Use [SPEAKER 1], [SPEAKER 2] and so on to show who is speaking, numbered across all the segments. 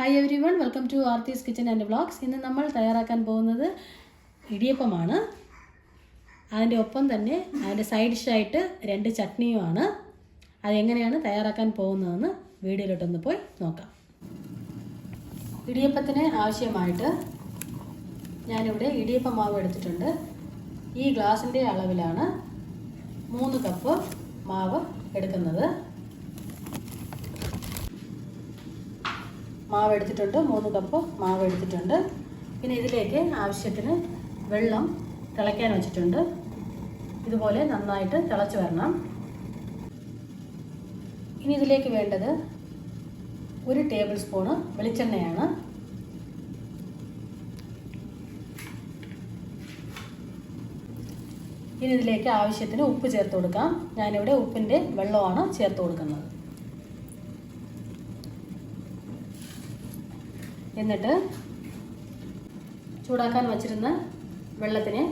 [SPEAKER 1] Hi everyone, welcome to Aarthi's kitchen and vlogs. ഇന്ന് നമ്മൾ തയ്യാറാക്കാൻ പോകുന്നത് ഇടിയപ്പമാണ്. അതിൻ്റെ ഒപ്പം തന്നെ അതിൻ്റെ സൈഡ് ഡിഷായിട്ട് 2 ചട്നിയുമാണ്. അതെങ്ങനെയാണ് തയ്യാറാക്കാൻ പോകുന്നതെന്ന് വീഡിയോയിലോട്ടൊന്ന് പോയി നോക്കാം. ഇടിയപ്പത്തിന് ആവശ്യമായിട്ട് ഞാനിവിടെ ഇടിയപ്പ മാവ് എടുത്തിട്ടുണ്ട്. ഈ ഗ്ലാസിൻ്റെ അളവിലാണ് 3 കപ്പ് മാവ് എടുക്കുന്നത്. മാവ് എടുത്തിട്ടുണ്ട്, 3 കപ്പ് മാവ് എടുത്തിട്ടുണ്ട്. പിന്നെ ഇതിലേക്ക് ആവശ്യത്തിന് വെള്ളം തിളയ്ക്കാൻ വെച്ചിട്ടുണ്ട്. ഇതുപോലെ നന്നായിട്ട് തിളച്ച് വരണം. ഇനി ഇതിലേക്ക് വേണ്ടത് 1 ടേബിൾ സ്പൂണ് വെളിച്ചെണ്ണയാണ്. ഇനി ഇതിലേക്ക് ആവശ്യത്തിന് ഉപ്പ് ചേർത്ത് കൊടുക്കാം. ഞാനിവിടെ ഉപ്പിൻ്റെ വെള്ളമാണ് ചേർത്ത് കൊടുക്കുന്നത്. എന്നിട്ട് ചൂടാക്കാൻ വച്ചിരുന്ന വെള്ളത്തിനെ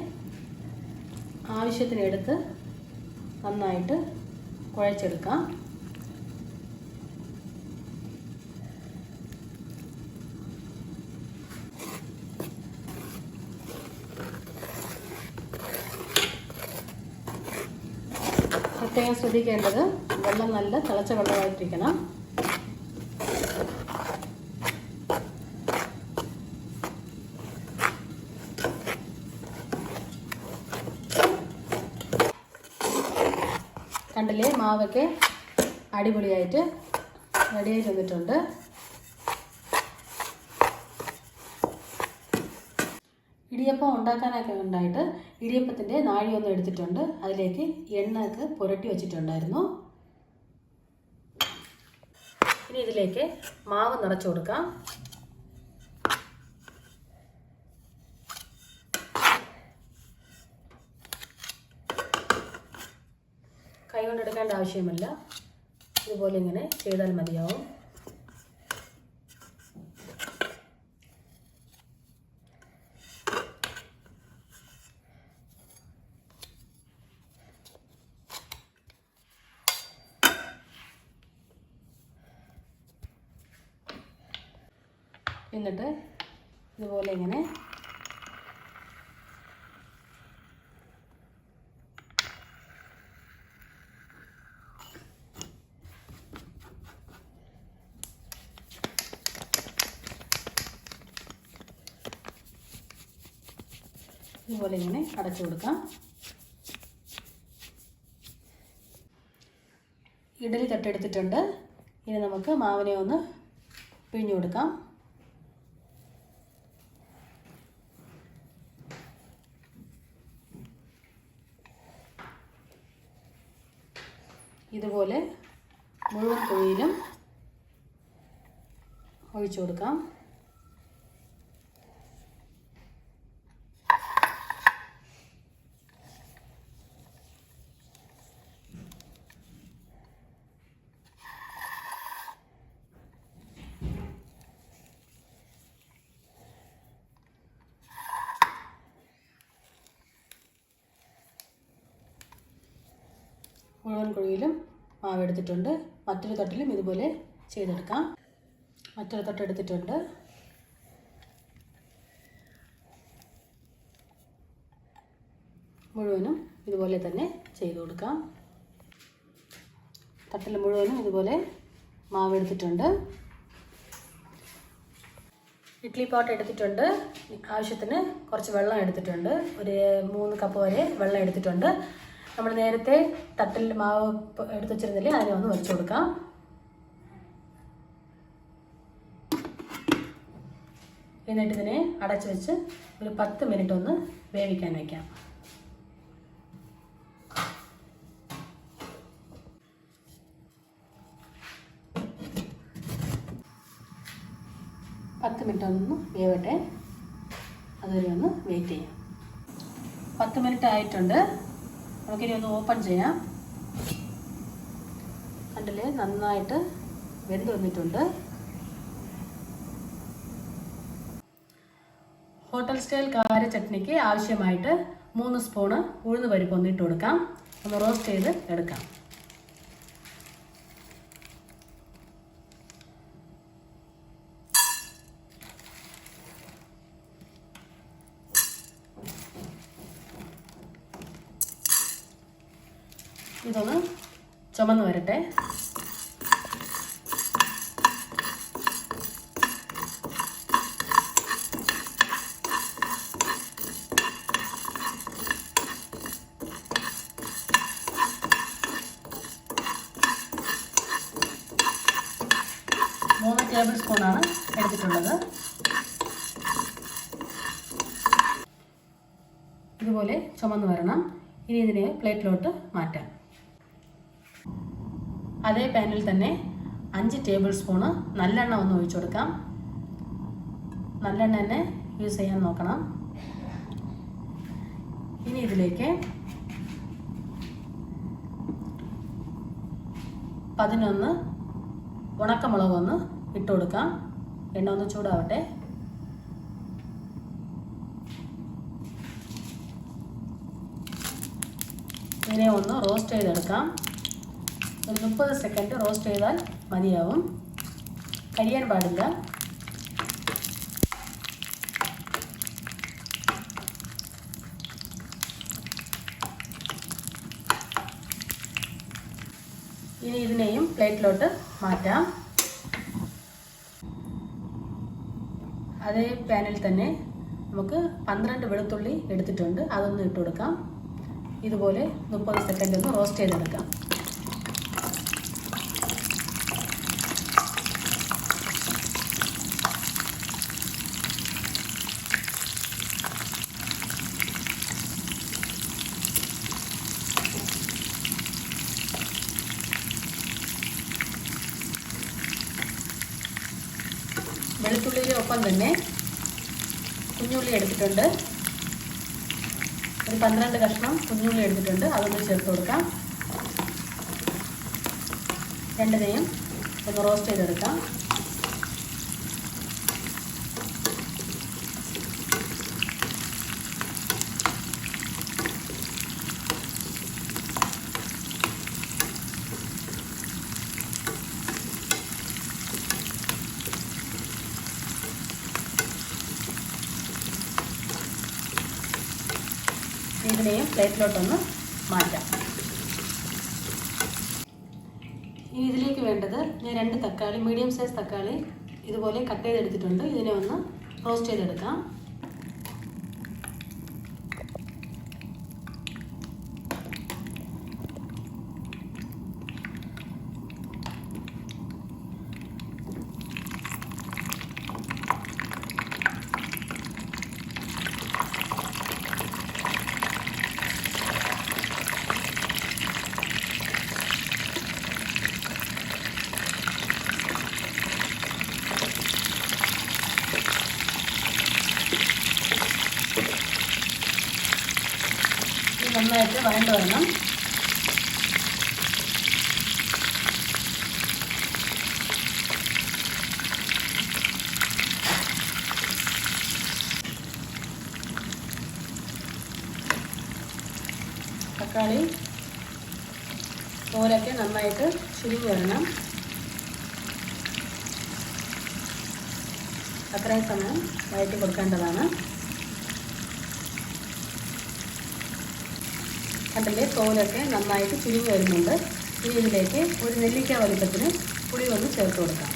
[SPEAKER 1] ആവശ്യത്തിന് എടുത്ത് നന്നായിട്ട് കുഴച്ചെടുക്കാം. പ്രത്യേകം ശ്രദ്ധിക്കേണ്ടത് വെള്ളം നല്ല തിളച്ച വെള്ളമായിട്ടിരിക്കണം. കണ്ടില്ലേ, മാവൊക്കെ അടിപൊളിയായിട്ട് റെഡിയായിട്ട് വന്നിട്ടുണ്ട്. ഇടിയപ്പം ഉണ്ടാക്കാനൊക്കെ ഉണ്ടായിട്ട് ഇടിയപ്പത്തിൻ്റെ നാഴിയൊന്നും എടുത്തിട്ടുണ്ട്. അതിലേക്ക് എണ്ണയൊക്കെ പുരട്ടി വെച്ചിട്ടുണ്ടായിരുന്നു. ഇനി ഇതിലേക്ക് മാവ് നിറച്ചു കൊടുക്കാം. കൈ കൊണ്ടെടുക്കേണ്ട ആവശ്യമില്ല, ഇതുപോലെ ഇങ്ങനെ ചെയ്താൽ മതിയാവും. എന്നിട്ട് ഇതുപോലെ ഇങ്ങനെ അടച്ചു കൊടുക്കാം. ഇഡലി തട്ടെടുത്തിട്ടുണ്ട്. ഇനി നമുക്ക് മാവിനെ ഒന്ന് പിഴിഞ്ഞു കൊടുക്കാം. ഇതുപോലെ മുഴുവൻ കുഴിയിലും ഒഴിച്ചു കൊടുക്കാം. മുഴുവൻ കുഴിയിലും മാവ് എടുത്തിട്ടുണ്ട്. മറ്റൊരു തട്ടിലും ഇതുപോലെ ചെയ്തെടുക്കാം. മറ്റൊരു തട്ട് എടുത്തിട്ടുണ്ട്. മുഴുവനും ഇതുപോലെ തന്നെ ചെയ്ത് കൊടുക്കാം. തട്ടിൽ മുഴുവനും ഇതുപോലെ മാവ് എടുത്തിട്ടുണ്ട്. ഇഡ്ഡലി പോട്ട് എടുത്തിട്ടുണ്ട്. ആവശ്യത്തിന് കുറച്ച് വെള്ളം എടുത്തിട്ടുണ്ട്. ഒരു 3 കപ്പ് വരെ വെള്ളം എടുത്തിട്ടുണ്ട്. നമ്മൾ നേരത്തെ തട്ടിൽ മാവ് എടുത്ത് വെച്ചിരുന്നില്ലേ, അതിനെ ഒന്ന് വെച്ച് കൊടുക്കാം. എന്നിട്ട് ഇതിനെ അടച്ചു വെച്ച് ഒരു 10 മിനിറ്റ് ഒന്ന് വേവിക്കാൻ വയ്ക്കാം. ഒന്ന് വേവട്ടെ, അതുവരെ ഒന്ന് വെയിറ്റ് ചെയ്യാം. 10 മിനിറ്റ് ആയിട്ടുണ്ട്. നമുക്കിനി ഒന്ന് ഓപ്പൺ ചെയ്യാം. കണ്ടില്ലേ, നന്നായിട്ട് വെന്ത് വന്നിട്ടുണ്ട്. ഹോട്ടൽ സ്റ്റൈൽ കാര ചട്നിക്ക് ആവശ്യമായിട്ട് 3 സ്പൂണ് ഉഴുന്ന് പരിപ്പ് ഒന്നിട്ട് കൊടുക്കാം. ഒന്ന് റോസ്റ്റ് ചെയ്ത് എടുക്കാം. ഇതൊന്ന് ചുമന്ന് വരട്ടെ. മൂന്ന് ടേബിൾ സ്പൂണാണ് എടുത്തിട്ടുള്ളത്. ഇതുപോലെ ചുമന്ന് വരണം. ഇനി ഇതിനെ പ്ലേറ്റിലോട്ട് മാറ്റാം. അതേ പാനിൽ തന്നെ 5 ടേബിൾ സ്പൂണ് നല്ലെണ്ണ ഒന്ന് ഒഴിച്ചു കൊടുക്കാം. നല്ലെണ്ണ തന്നെ യൂസ് ചെയ്യാൻ നോക്കണം. ഇനി ഇതിലേക്ക് 11 ഉണക്കമുളക് ഒന്ന് ഇട്ട് കൊടുക്കാം. എണ്ണ ഒന്ന് ചൂടാവട്ടെ. ഇതിനെ ഒന്ന് റോസ്റ്റ് ചെയ്തെടുക്കാം. ഒരു 30 സെക്കൻഡ് റോസ്റ്റ് ചെയ്താൽ മതിയാവും. കരിയാൻ പാടില്ല. ഇനി ഇതിനെയും പ്ലേറ്റിലോട്ട് മാറ്റാം. അതേ പാനിൽ തന്നെ നമുക്ക് 12 വെളുത്തുള്ളി എടുത്തിട്ടുണ്ട്. അതൊന്ന് ഇട്ട് കൊടുക്കാം. ഇതുപോലെ 30 സെക്കൻഡ് ഒന്ന് റോസ്റ്റ് ചെയ്തെടുക്കാം. വെളുത്തുള്ളിയുടെ ഒപ്പം തന്നെ കുഞ്ഞുള്ളി എടുത്തിട്ടുണ്ട്. ഒരു 12 കഷ്ണം കുഞ്ഞുള്ളി എടുത്തിട്ടുണ്ട്. അതൊന്ന് ചേർത്ത് കൊടുക്കാം. രണ്ടിനെയും ഒന്ന് റോസ്റ്റ് ചെയ്തെടുക്കാം. ഇതിനെയും പ്ലേറ്റിലോട്ടൊന്ന് മാറ്റാം. ഇനി ഇതിലേക്ക് വേണ്ടത് ഞാൻ 2 തക്കാളി, മീഡിയം സൈസ് തക്കാളി ഇതുപോലെ കട്ട് ചെയ്തെടുത്തിട്ടുണ്ട്. ഇതിനെ ഒന്ന് റോസ്റ്റ് ചെയ്തെടുക്കാം. നന്നായിട്ട് വഴണ്ട് വരണം. തക്കാളി തോലൊക്കെ നന്നായിട്ട് ചുരുങ്ങി വരണം. അത്രയും സമയം വഴറ്റി കൊടുക്കേണ്ടതാണ്. കണ്ടില്ലേ, തോലൊക്കെ നന്നായിട്ട് ചുരുങ്ങി വരുന്നുണ്ട്. ഇനി ഇതിലേക്ക് ഒരു നെല്ലിക്ക വലിപ്പത്തിന് പുളി ഒന്ന് ചേർത്ത് കൊടുക്കാം.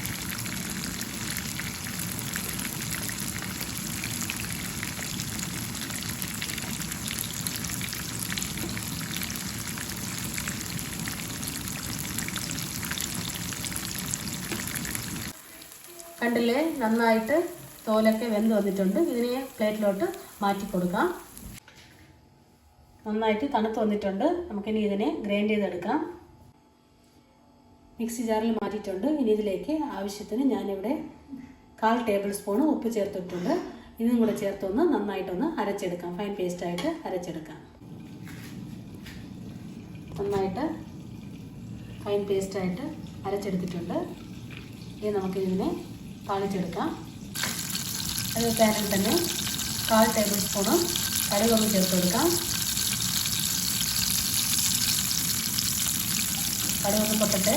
[SPEAKER 1] കണ്ടില്ലേ, നന്നായിട്ട് തോലൊക്കെ വെന്ത് വന്നിട്ടുണ്ട്. ഇതിനെ പ്ലേറ്റിലോട്ട് മാറ്റി കൊടുക്കാം. നന്നായിട്ട് തണുത്ത് വന്നിട്ടുണ്ട്. നമുക്കിനി ഇതിനെ ഗ്രൈൻഡ് ചെയ്തെടുക്കാം. മിക്സി ജാറിൽ മാറ്റിയിട്ടുണ്ട്. ഇനി ഇതിലേക്ക് ആവശ്യത്തിന് ഞാനിവിടെ 1/4 ടേബിൾ സ്പൂൺ ഉപ്പ് ചേർത്തിട്ടുണ്ട്. ഇതും കൂടെ ചേർത്തൊന്ന് നന്നായിട്ടൊന്ന് അരച്ചെടുക്കാം. ഫൈൻ പേസ്റ്റായിട്ട് അരച്ചെടുക്കാം. നന്നായിട്ട് ഫൈൻ പേസ്റ്റായിട്ട് അരച്ചെടുത്തിട്ടുണ്ട്. ഇനി നമുക്കിതിനെ താളിച്ചെടുക്കാം. അത് പാനിൽ തന്നെ 1/4 ടേബിൾ സ്പൂണ് കടുകൊന്ന് ചേർത്ത് കൊടുക്കാം. കടുകൊന്ന് പൊട്ടട്ടെ.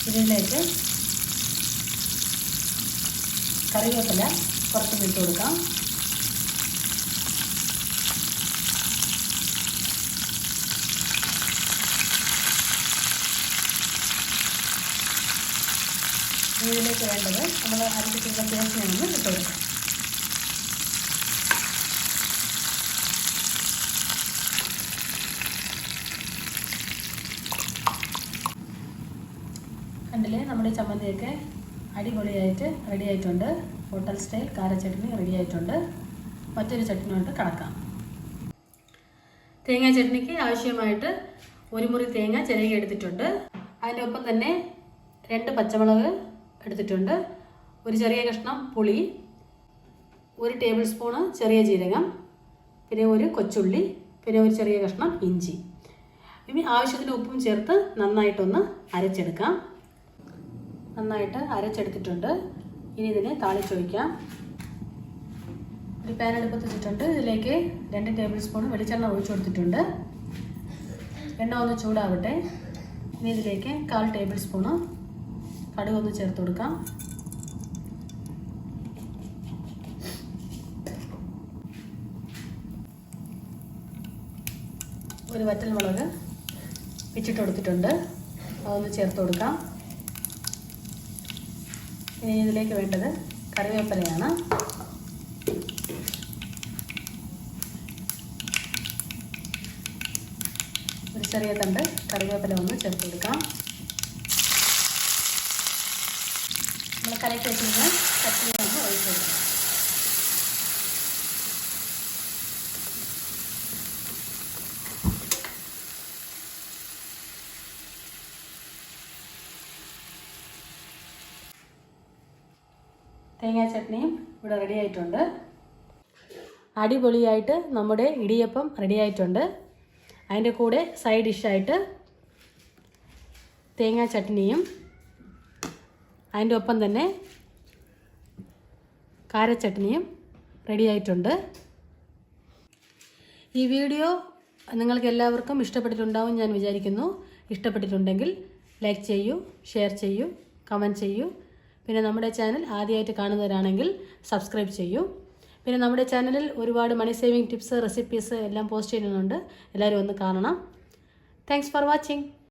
[SPEAKER 1] ഇതിലേക്ക് കറിവേപ്പില കുറച്ച് ഇട്ട് കൊടുക്കാം. ഇതിലേക്ക് വേണ്ടത് നമ്മൾ അരച്ചിട്ടുള്ള പേസ്റ്റിനെ ഇട്ട് കൊടുക്കാം. കണ്ടില്ലേ, നമ്മുടെ ചമ്മന്തിയൊക്കെ അടിപൊളിയായിട്ട് റെഡി ആയിട്ടുണ്ട്. ഹോട്ടൽ സ്റ്റൈൽ കാര ചട്നി റെഡി ആയിട്ടുണ്ട്. മറ്റൊരു ചട്നി കൊണ്ട് കടക്കാം. തേങ്ങാ ചട്നിക്ക് ആവശ്യമായിട്ട് ഒരു മുറി തേങ്ങ ചിരകി എടുത്തിട്ടുണ്ട്. അതിൻ്റെ ഒപ്പം തന്നെ 2 പച്ചമുളക് എടുത്തിട്ടുണ്ട്, ഒരു ചെറിയ കഷ്ണം പുളി, 1 ടേബിൾ സ്പൂണ് ചെറിയ ജീരകം, പിന്നെ ഒരു കൊച്ചുള്ളി, പിന്നെ ഒരു ചെറിയ കഷ്ണം ഇഞ്ചി. ഇനി ആവശ്യത്തിന് ഉപ്പും ചേർത്ത് നന്നായിട്ടൊന്ന് അരച്ചെടുക്കാം. നന്നായിട്ട് അരച്ചെടുത്തിട്ടുണ്ട്. ഇനി ഇതിനെ താളിച്ചൊഴിക്കാം. ഒരു പാൻ അടുപ്പത്ത് വെച്ചിട്ടുണ്ട്. ഇതിലേക്ക് 2 ടേബിൾ സ്പൂൺ വെളിച്ചെണ്ണ ഒഴിച്ചു കൊടുത്തിട്ടുണ്ട്. എണ്ണ ഒന്ന് ചൂടാവട്ടെ. ഇനി ഇതിലേക്ക് 1/4 ടേബിൾ സ്പൂണ് കടുക് ഒന്ന് ചേർത്ത് കൊടുക്കാം. ഒരു വറ്റൽമുളക് പിച്ചിട്ട് കൊടുത്തിട്ടുണ്ട്, അതൊന്ന് ചേർത്ത് കൊടുക്കാം. ഇനി ഇതിലേക്ക് വേണ്ടത് കറിവേപ്പിലയാണ്. ഒരു ചെറിയ തണ്ട് കറിവേപ്പില ഒന്ന് ചേർത്ത് കൊടുക്കാം. നമ്മൾ കലക്കി വെച്ചിരുന്ന ചട്നി ഒന്ന് ഒഴിച്ച് കൊടുക്കാം. തേങ്ങാ ചട്നിയും ഇവിടെ റെഡി ആയിട്ടുണ്ട്. അടിപൊളിയായിട്ട് നമ്മുടെ ഇടിയപ്പം റെഡി ആയിട്ടുണ്ട്. അതിൻ്റെ കൂടെ സൈഡ് ഡിഷായിട്ട് തേങ്ങാ ചട്നിയും അതിൻ്റെ ഒപ്പം തന്നെ കാര ചട്നിയും റെഡി ആയിട്ടുണ്ട്. ഈ വീഡിയോ നിങ്ങൾക്ക് എല്ലാവർക്കും ഇഷ്ടപ്പെട്ടിട്ടുണ്ടാവും ഞാൻ വിചാരിക്കുന്നു. ഇഷ്ടപ്പെട്ടിട്ടുണ്ടെങ്കിൽ ലൈക്ക് ചെയ്യൂ, ഷെയർ ചെയ്യൂ, കമൻറ്റ് ചെയ്യൂ. പിന്നെ നമ്മുടെ ചാനൽ ആദ്യമായിട്ട് കാണുന്നവരാണെങ്കിൽ സബ്സ്ക്രൈബ് ചെയ്യൂ. പിന്നെ നമ്മുടെ ചാനലിൽ ഒരുപാട് മണി സേവിങ് ടിപ്സ്, റെസിപ്പീസ് എല്ലാം പോസ്റ്റ് ചെയ്യുന്നുണ്ട്. എല്ലാവരും ഒന്ന് കാണണം. Thanks for watching.